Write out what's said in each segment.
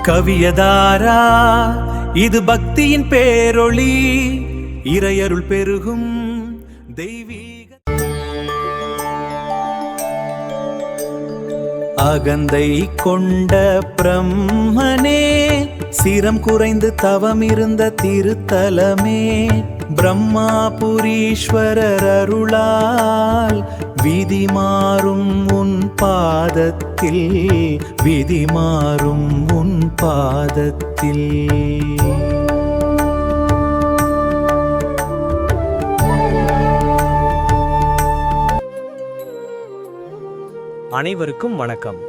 கவியதாரா இது பக்தியின் பேரொளி, இறையருள் பெருகும் தெய்வீக. அகந்தை கொண்ட பிரம்மனே, சிரம் குறைந்து தவம் இருந்த திருத்தலமே, பிரம்மாபுரீஸ்வரர் அருளால் விதி மாறும் உன் பாதத்தில், விதி மாறும் உன் பாதத்தில். அனைவருக்கும் வணக்கம்.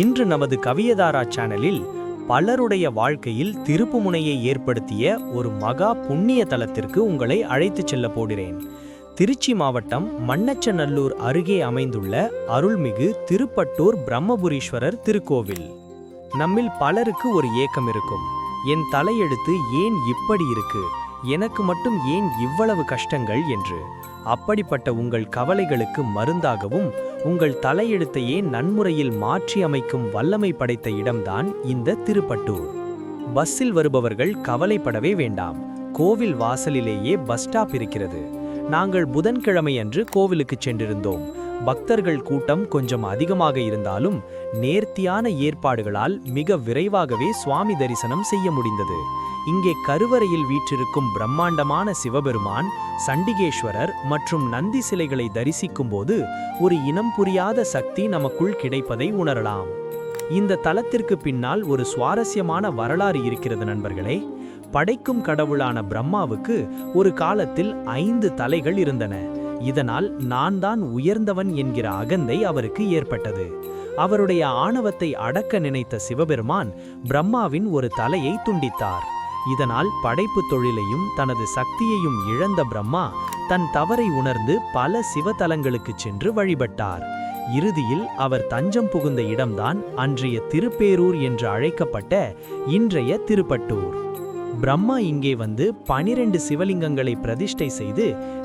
இன்று நமது கவியதாரா சேனலில் பலருடைய வாழ்க்கையில் திருப்புமுனையை ஏற்படுத்திய ஒரு மகா புண்ணிய தலத்திற்கு உங்களை அழைத்துச் செல்ல போகிறேன். திருச்சி மாவட்டம் மண்ணச்சநல்லூர் அருகே அமைந்துள்ள அருள்மிகு திருப்பட்டூர் பிரம்மபுரீஸ்வரர் திருக்கோவில். நம்மில் பலருக்கு ஒரு ஏக்கம் இருக்கும், என் தலையெழுத்து ஏன் இப்படி இருக்கு, எனக்கு மட்டும் ஏன் இவ்வளவு கஷ்டங்கள் என்று. அப்படிப்பட்ட உங்கள் கவலைகளுக்கு மருந்தாகவும் உங்கள் தலையெழுத்தையே நன்முறையில் மாற்றி அமைக்கும் வல்லமை படைத்த இடம்தான் இந்த திருப்பட்டூர். பஸ்ஸில் வருபவர்கள் கவலைப்படவே வேண்டாம், கோவில் வாசலிலேயே பஸ் ஸ்டாப் இருக்கிறது. நாங்கள் புதன்கிழமை அன்று கோவிலுக்கு சென்றிருந்தோம். பக்தர்கள் கூட்டம் கொஞ்சம் அதிகமாக இருந்தாலும் நேர்த்தியான ஏற்பாடுகளால் மிக விரைவாகவே சுவாமி தரிசனம் செய்ய முடிந்தது. இங்கே கருவறையில் வீற்றிருக்கும் பிரம்மாண்டமான சிவபெருமான், சண்டிகேஸ்வரர் மற்றும் நந்தி சிலைகளை தரிசிக்கும் போது ஒரு இனம் புரியாத சக்தி நமக்குள் கிடைப்பதை உணரலாம். இந்த தலத்திற்கு பின்னால் ஒரு சுவாரஸ்யமான வரலாறு இருக்கிறது நண்பர்களே. படைக்கும் கடவுளான பிரம்மாவுக்கு ஒரு காலத்தில் 5 தலைகள் இருந்தன. இதனால் நான் தான் உயர்ந்தவன் என்கிற அகந்தை அவருக்கு ஏற்பட்டது. அவருடைய ஆணவத்தை அடக்க நினைத்த சிவபெருமான் பிரம்மாவின் ஒரு தலையை துண்டித்தார். இதனால் படைப்பு தொழிலையும் தனது சக்தியையும் இழந்த பிரம்மா தன் தவறை உணர்ந்து பல சிவத்தலங்களுக்கு சென்று வழிபட்டார். இறுதியில் அவர் தஞ்சம் புகுந்த இடம்தான் அன்றைய திருப்பேரூர் என்று அழைக்கப்பட்ட இன்றைய திருப்பட்டூர். பிரம்மா இங்கே வந்து 12 சிவலிங்கங்களை பிரதிஷ்டை செய்து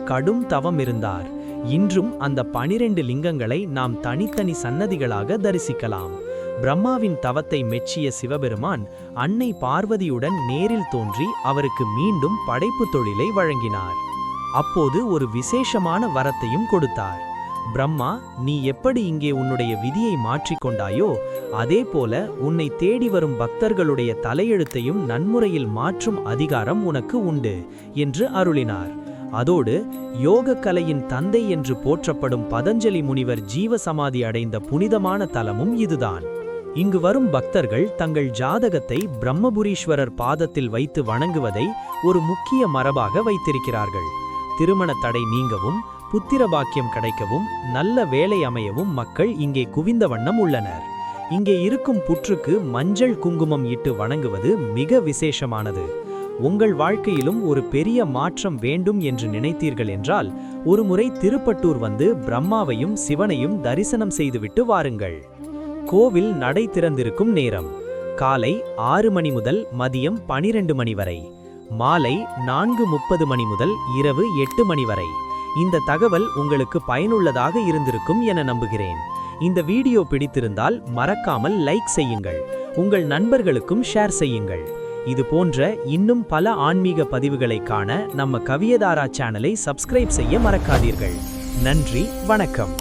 கடும் தவம் இருந்தார். இன்றும் அந்த 12 லிங்கங்களை நாம் தனித்தனி சன்னதிகளாக தரிசிக்கலாம். பிரம்மாவின் தவத்தை மெச்சிய சிவபெருமான் அன்னை பார்வதியுடன் நேரில் தோன்றி அவருக்கு மீண்டும் படைப்பு தொழிலை வழங்கினார். அப்போது ஒரு விசேஷமான வரத்தையும் கொடுத்தார். பிரம்மா, நீ எப்படி இங்கே உன்னுடைய விதியை மாற்றிக்கொண்டாயோ அதே போல உன்னை தேடி வரும் பக்தர்களுடைய தலையெழுத்தையும் நன்முறையில் மாற்றும் அதிகாரம் உனக்கு உண்டு என்று அருளினார். அதோடு யோக கலையின் தந்தை என்று போற்றப்படும் பதஞ்சலி முனிவர் ஜீவசமாதி அடைந்த புனிதமான தலமும் இதுதான். இங்கு வரும் பக்தர்கள் தங்கள் ஜாதகத்தை பிரம்மபுரீஸ்வரர் பாதத்தில் வைத்து வணங்குவதை ஒரு முக்கிய மரபாக வைத்திருக்கிறார்கள். திருமண தடை நீங்கவும், புத்திர பாக்கியம் கிடைக்கவும், நல்ல வேலை அமையவும் மக்கள் இங்கே குவிந்த வண்ணம் உள்ளனர். இங்கே இருக்கும் புற்றுக்கு மஞ்சள் குங்குமம் இட்டு வணங்குவது மிக விசேஷமானது. உங்கள் வாழ்க்கையிலும் ஒரு பெரிய மாற்றம் வேண்டும் என்று நினைத்தீர்கள் என்றால் ஒருமுறை திருப்பட்டூர் வந்து பிரம்மாவையும் சிவனையும் தரிசனம் செய்துவிட்டு வாருங்கள். கோவில் நடை திறந்திருக்கும் நேரம் காலை 6 மணி முதல் மதியம் 12 மணி வரை, மாலை 4:30 மணி முதல் இரவு 8 மணி வரை. இந்த தகவல் உங்களுக்கு பயனுள்ளதாக இருந்திருக்கும் என நம்புகிறேன். இந்த வீடியோ பிடித்திருந்தால் மறக்காமல் லைக் செய்யுங்கள், உங்கள் நண்பர்களுக்கும் ஷேர் செய்யுங்கள். இது போன்ற இன்னும் பல ஆன்மீக பதிவுகளை காண நம்ம கவியதாரா சேனலை சப்ஸ்கிரைப் செய்ய மறக்காதீர்கள். நன்றி, வணக்கம்.